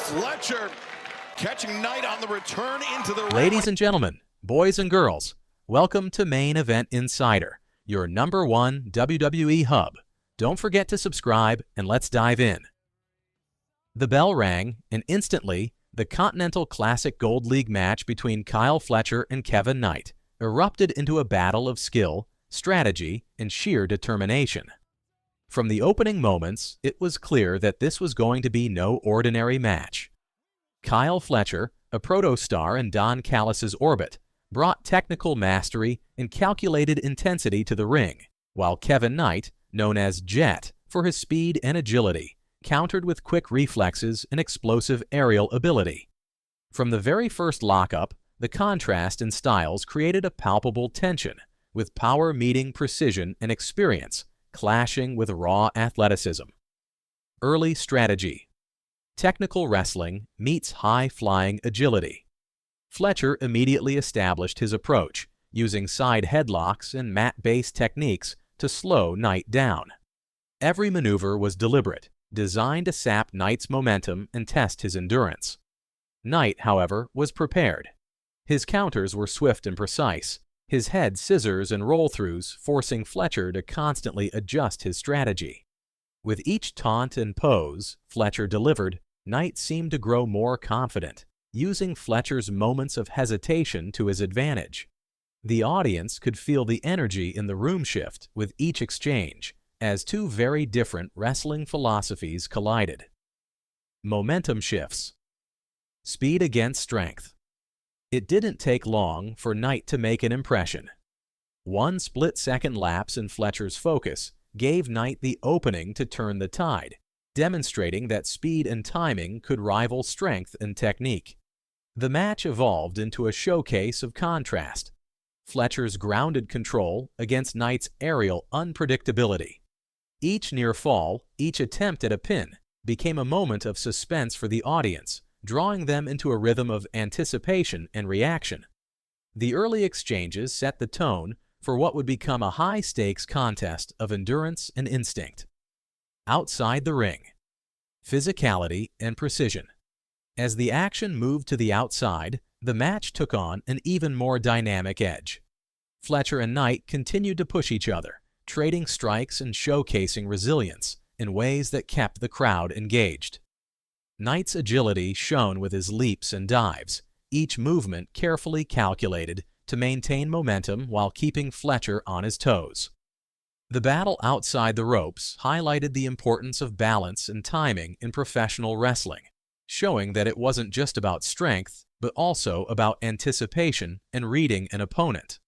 Fletcher catching Knight on the return into the ring. Ladies and gentlemen, boys and girls, welcome to Main Event Insider, your #1 WWE hub. Don't forget to subscribe and let's dive in. The bell rang, and instantly, the Continental Classic Gold League match between Kyle Fletcher and Kevin Knight erupted into a battle of skill, strategy, and sheer determination. From the opening moments, it was clear that this was going to be no ordinary match. Kyle Fletcher, a proto-star in Don Callis' orbit, brought technical mastery and calculated intensity to the ring, while Kevin Knight, known as Jet for his speed and agility, countered with quick reflexes and explosive aerial ability. From the very first lockup, the contrast in styles created a palpable tension, with power meeting precision and experience, clashing with raw athleticism. Early strategy. Technical wrestling meets high-flying agility. Fletcher immediately established his approach, using side headlocks and mat-based techniques to slow Knight down. Every maneuver was deliberate, designed to sap Knight's momentum and test his endurance. Knight, however, was prepared. His counters were swift and precise, his head scissors and roll-throughs forcing Fletcher to constantly adjust his strategy. With each taunt and pose Fletcher delivered, Knight seemed to grow more confident, using Fletcher's moments of hesitation to his advantage. The audience could feel the energy in the room shift with each exchange, as two very different wrestling philosophies collided. Momentum shifts. Speed against strength. It didn't take long for Knight to make an impression. One split-second lapse in Fletcher's focus gave Knight the opening to turn the tide, demonstrating that speed and timing could rival strength and technique. The match evolved into a showcase of contrast. Fletcher's grounded control against Knight's aerial unpredictability. Each near fall, each attempt at a pin, became a moment of suspense for the audience, drawing them into a rhythm of anticipation and reaction. The early exchanges set the tone for what would become a high-stakes contest of endurance and instinct. Outside the ring. Physicality and precision. As the action moved to the outside, the match took on an even more dynamic edge. Fletcher and Knight continued to push each other, trading strikes and showcasing resilience in ways that kept the crowd engaged. Knight's agility shone with his leaps and dives, each movement carefully calculated to maintain momentum while keeping Fletcher on his toes. The battle outside the ropes highlighted the importance of balance and timing in professional wrestling, showing that it wasn't just about strength, but also about anticipation and reading an opponent.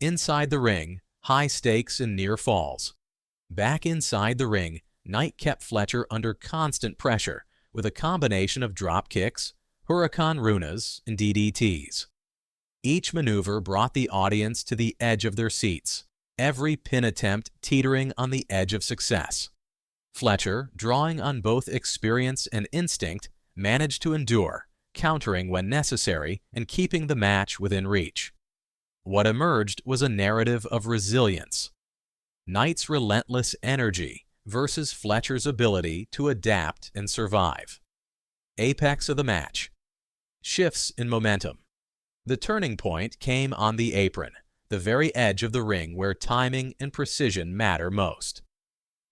Inside the ring, high stakes and near falls. Back inside the ring, Knight kept Fletcher under constant pressure, with a combination of drop kicks, hurricane runas, and DDTs. Each maneuver brought the audience to the edge of their seats, every pin attempt teetering on the edge of success. Fletcher, drawing on both experience and instinct, managed to endure, countering when necessary and keeping the match within reach. What emerged was a narrative of resilience. Knight's relentless energy versus Fletcher's ability to adapt and survive. Apex of the match. Shifts in momentum. The turning point came on the apron, the very edge of the ring where timing and precision matter most.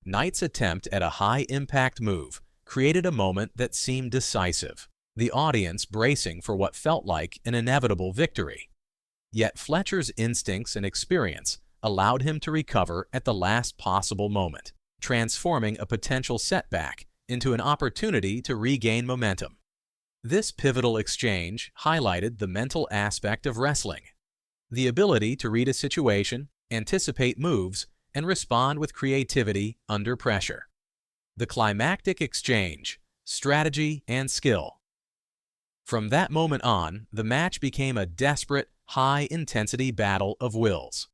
Knight's attempt at a high-impact move created a moment that seemed decisive, the audience bracing for what felt like an inevitable victory. Yet Fletcher's instincts and experience allowed him to recover at the last possible moment, transforming a potential setback into an opportunity to regain momentum. This pivotal exchange highlighted the mental aspect of wrestling, the ability to read a situation, anticipate moves, and respond with creativity under pressure. The climactic exchange, strategy, and skill. From that moment on, the match became a desperate, high-intensity battle of wills.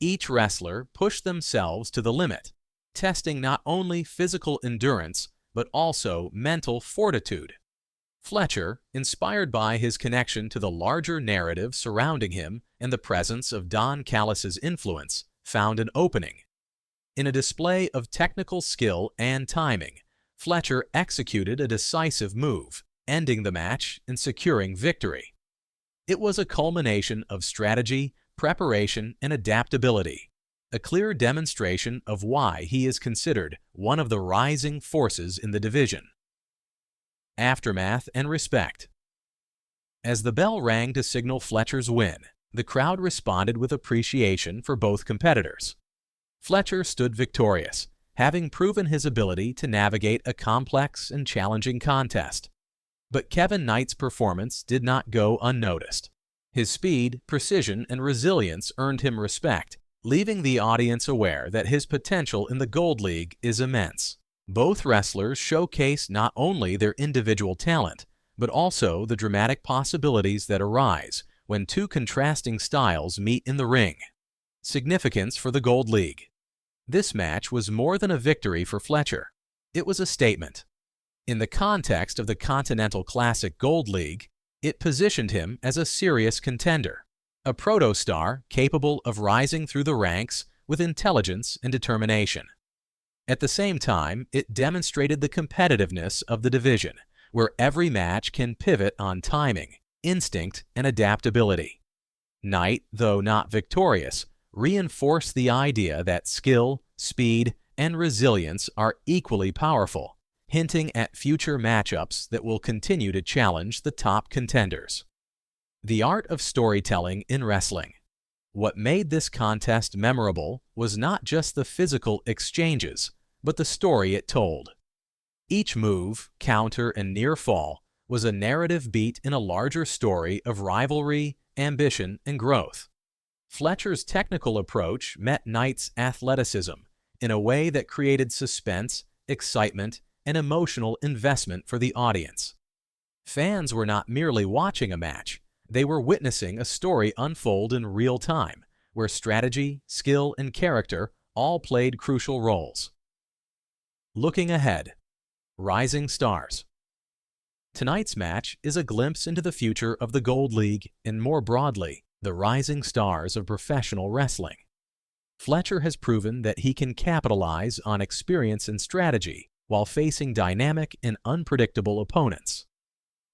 Each wrestler pushed themselves to the limit, testing not only physical endurance, but also mental fortitude. Fletcher, inspired by his connection to the larger narrative surrounding him and the presence of Don Callis' influence, found an opening. In a display of technical skill and timing, Fletcher executed a decisive move, ending the match and securing victory. It was a culmination of strategy, preparation, and adaptability, a clear demonstration of why he is considered one of the rising forces in the division. Aftermath and respect. As the bell rang to signal Fletcher's win, the crowd responded with appreciation for both competitors. Fletcher stood victorious, having proven his ability to navigate a complex and challenging contest. But Kevin Knight's performance did not go unnoticed. His speed, precision, and resilience earned him respect, leaving the audience aware that his potential in the Gold League is immense. Both wrestlers showcase not only their individual talent, but also the dramatic possibilities that arise when two contrasting styles meet in the ring. Significance for the Gold League. This match was more than a victory for Fletcher. It was a statement. In the context of the Continental Classic Gold League, it positioned him as a serious contender, a proto-star capable of rising through the ranks with intelligence and determination. At the same time, it demonstrated the competitiveness of the division, where every match can pivot on timing, instinct, and adaptability. Knight, though not victorious, reinforced the idea that skill, speed, and resilience are equally powerful, hinting at future matchups that will continue to challenge the top contenders. The art of storytelling in wrestling. What made this contest memorable was not just the physical exchanges, but the story it told. Each move, counter, and near fall was a narrative beat in a larger story of rivalry, ambition, and growth. Fletcher's technical approach met Knight's athleticism in a way that created suspense, excitement, and emotional investment for the audience. Fans were not merely watching a match, they were witnessing a story unfold in real time, where strategy, skill, and character all played crucial roles. Looking ahead. Rising stars. Tonight's match is a glimpse into the future of the Gold League and, more broadly, the rising stars of professional wrestling. Fletcher has proven that he can capitalize on experience and strategy while facing dynamic and unpredictable opponents.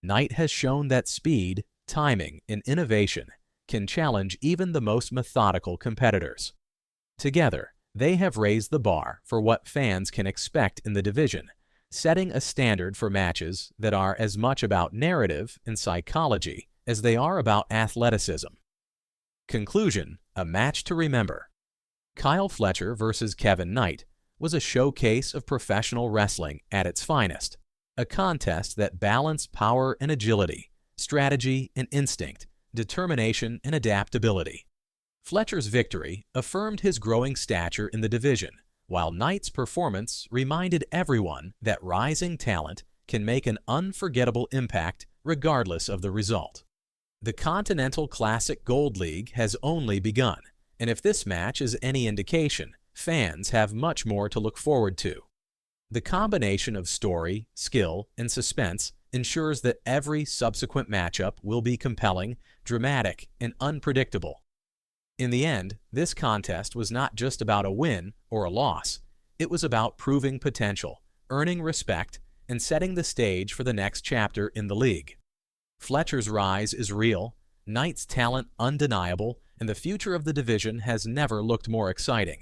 Knight has shown that speed, timing, and innovation can challenge even the most methodical competitors. Together, they have raised the bar for what fans can expect in the division, setting a standard for matches that are as much about narrative and psychology as they are about athleticism. Conclusion: a match to remember. Kyle Fletcher versus Kevin Knight was a showcase of professional wrestling at its finest, a contest that balanced power and agility, strategy and instinct, determination and adaptability. Fletcher's victory affirmed his growing stature in the division, while Knight's performance reminded everyone that rising talent can make an unforgettable impact regardless of the result. The Continental Classic Gold League has only begun, and if this match is any indication, fans have much more to look forward to. The combination of story, skill, and suspense ensures that every subsequent matchup will be compelling, dramatic, and unpredictable. In the end, this contest was not just about a win or a loss. It was about proving potential, earning respect, and setting the stage for the next chapter in the league. Fletcher's rise is real, Knight's talent undeniable, and the future of the division has never looked more exciting.